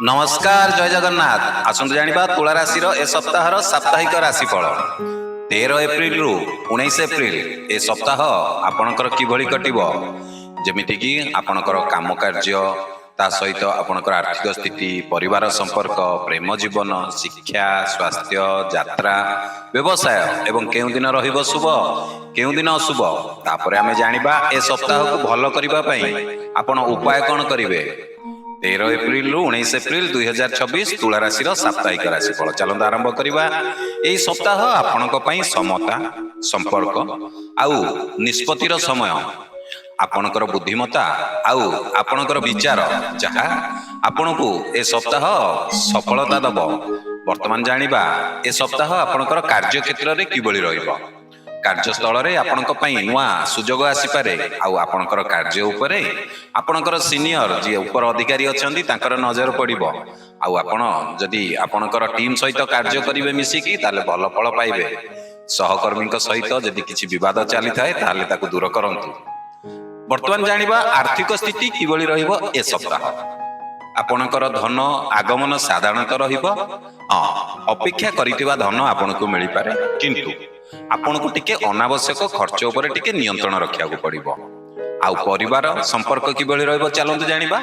नमस्कार जय जगन्नाथ आसंतु जानिबा तुला राशि ए सप्ताहर साप्ताहिक राशिफल 13 एप्रिल रु 19 एप्रिल ए सप्ताह आपणकर किभଳି कटिबो जेमिति कि आपणकर काम कार्य ता सहित आपणकर आर्थिक स्थिति परिवार संपर्क प्रेम जीवन शिक्षा स्वास्थ्य यात्रा व्यवसाय एवं केउ दिन रहिबो शुभ केउ दिन अशुभ तापरे आमे जानिबा ए सप्ताह को भलो करिबा पई आपण उपाय कोन करिवे 13 एप्रिल रु 19 एप्रिल 2026 तुला राशि साप्ताहिक राशिफल चलते आरंभ करवा। यही सप्ताह आपणक पई समता संपर्क आउ निष्पत्तिर समय आपणकर बुद्धिमता आउ आपणकर विचार जहाँ आपणकु ए सप्ताह सफलता दब। वर्तमान जानिबा ए सप्ताह आपणकर कार्य क्षेत्र रे किबळी रहिबो कार्यस्थल रे आपणक पई नुआ सुजोग आसी पारे आउ आपणकर कार्य उपरे आपणकर सीनियर जे ऊपर अधिकारी अछंती तांकर नजर पड़िबो आउ आपण जदि आपणकर टीम सहित कार्य करिवे मिसिकी ताले भल फल पाइबे। सहकर्मी सहित जदि किछि विवाद चली थाए ताले ताकु दूर करंतु। वर्तमान जानिबा आर्थिक स्थिति किबळी रहिबो ए सप्ताह आपणकर धन आगमन साधारणतः रहिबो। अपेक्षा करितिबा धन आपनको मिलि पारे किंतु आपनको टिके अनावश्यक खर्च उपरे टिके नियंत्रण रखिया को पड़िबो। आउ परिवार संपर्क किबळी रहिबो चलंतु जानिबा।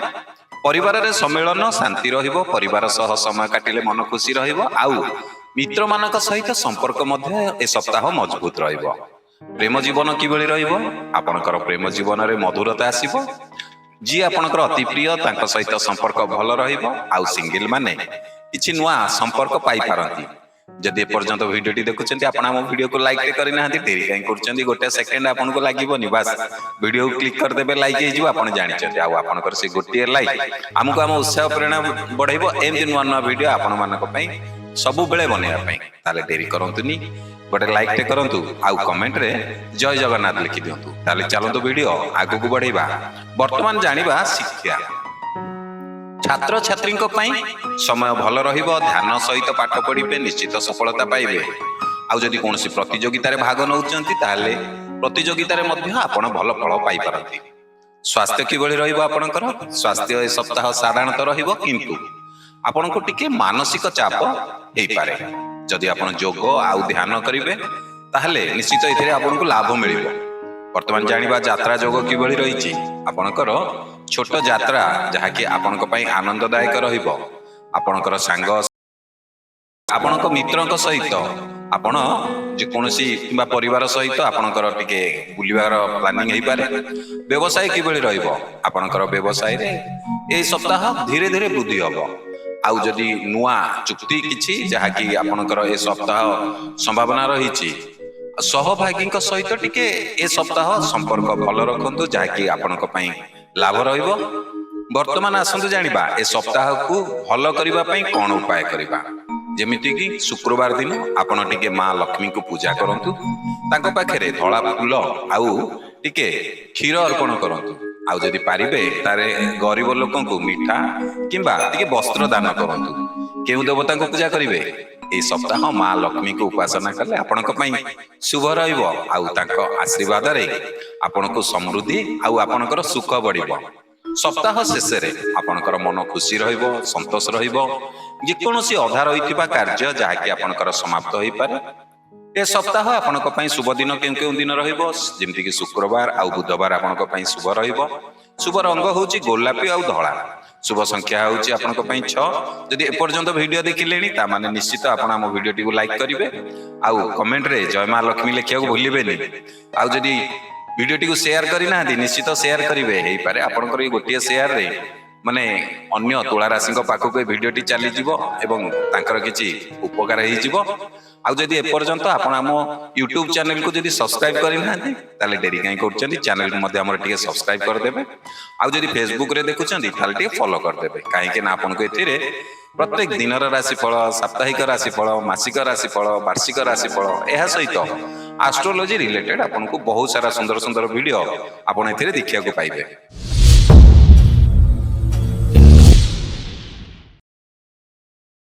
परिवार रे सम्मेलन शांति रहिबो परिवार सह समय काटिले मन खुशी रहिबो आउ मित्र मानक सहित संपर्क मध्ये ए सप्ताह मजबूत रहिबो। प्रेम जीवन किबळी रहिबो आपनकर प्रेम जीवन रे मधुरता आसीबो जी आपनकर अति प्रिय तांक सहित संपर्क भल रहिबो आउ सिंगल माने किछि नुआ संपर्क पाई पारंती। जदि पर्यंत वीडियो देखुଛନ୍ତି ଆପଣ ଆମ वीडियो को लाइक करि नाहंती देरी काई करछंती गोटे सेकंड आपन को लागिबोनी बस वीडियो को क्लिक कर देबे लाइक हे जिवो आपण जानिछंती आउ आपनकर से गोटे लाइक हमको हम उत्साह प्रेरणा बढ़ाइबो एमति नुआ नुआ वीडियो आपण मानक पई सब बेले बनेया पई ताले देरी करंतुनी गोटे लाइक टे करंतु आउ कमेंट रे जय जगन्नाथ लिखि दियंतु ताले चलंतु वीडियो आगु को बढ़ाइबा। वर्तमान जानिबा शिक्षा छात्र छात्री समय भल रहिबो ध्यान सहित पाठ पढ़िबे निश्चित सफलता पाइबे। आउ जदि कोनोसी प्रतियोगिता रे भाग नउचंती ताले प्रतियोगिता रे मध्य आपण भल फल पाई पारंती। स्वास्थ्य किबळी रहिबो आपणकर स्वास्थ्य ए सप्ताह साधारणतः रहिबो किंतु आपनको टिके मानसिक चाप हेई पारे। जदि आपण योग आउ ध्यान करिवे ताहले निश्चित एथिरे आपनको लाभ मिलिबो। वर्तमान जानिबा यात्रा योग किबळी रहिछि आपणकर छोट यात्रा जहाँ कि आपनक पई आनंददायक रहिबो। आपनकर सांग आपनक मित्रक सहित आपण जे कोनोसी किबा परिवार सहित आपनकर टिके बुलिबार प्लानिंग हेई पारे। व्यवसाय किबळी रहिबो आपनकर व्यवसाय रे ए सप्ताह धीरे धीरे वृद्धि हबो। आउ जदि नुआ चुक्ति किछि जहाँ कि आपनकर ए सप्ताह संभावना रहिछि सहभागी सहित टिके ए सप्ताह संपर्क भल रखंतु जहाँ कि आपनक पई लाभ रहिबो। वर्तमान आसंतु जानिबा ए सप्ताह को भल करिबा पई कोन उपाय करिबा जेमिति कि शुक्रवार दिन आपण टिके मां लक्ष्मी को पूजा करंतु तांको पाखरे धळा फूल आउ टिके क्षीर अर्पण करंतु आउ जदि पारिबे तारे गरीब लोकन को मिठा किंबा टिके वस्त्र दान करंतु। केउ देवता को पूजा करिवे ए सप्ताह मां लक्ष्मी को उपासना करले आपणक पई शुभ रहिबो आउ तांको आशीर्वाद रे आपणको समृद्धि आउ आपणकर सुख बढ़िबो। सप्ताह शेष रे आपणकर मन खुशी रहिबो संतोष रहिबो जे कोनोसी अधा रहिथिबा कार्य जहा कि आपणकर समाप्त होई पारे। ए सप्ताह आपणक पई शुभ दिन केउ दिन रहिबो जेमति कि शुक्रवार आउ बुधवार आपणक पई शुभ रहिबो। शुभ रंग होउची गोलापी आउ धळा। शुभ संख्या होउची आपणक पई 6। जदि ए पर्यंत वीडियो देखिलेनी ता माने निश्चित आपण हम वीडियो टी को लाइक करिवे आउ कमेंट रे जय मां लक्ष्मी लिखिया को भूलिबेनी। आउ जदि वीडियो टी को शेयर करिना निश्चित शेयर करिवे हेई पारे आपणकर ए गोटिए शेयर रे माने अन्य तुला राशि पाखक ए वीडियो टी चली जिवो एवं तांकर किछि उपकार हेई जिवो। आउ जदि ए पर्यंत आपण हम YouTube चैनल को जदि सब्सक्राइब करिना ताले डेरी काई करचंदी चैनल को मध्ये हमर टिके सब्सक्राइब कर देबे। आउ जदि फेसबुक रे देखुचंदी ताले टिके फॉलो कर देबे काहे कि ना आपण को एथिरे प्रत्येक दिनर राशिफल साप्ताहिक राशिफल मासिक राशिफल वार्षिक राशिफल एहा सहित एस्ट्रोलॉजी रिलेटेड आपन को बहुत सारा सुंदर सुंदर वीडियो आपण एथिरे देखिया को पाइबे।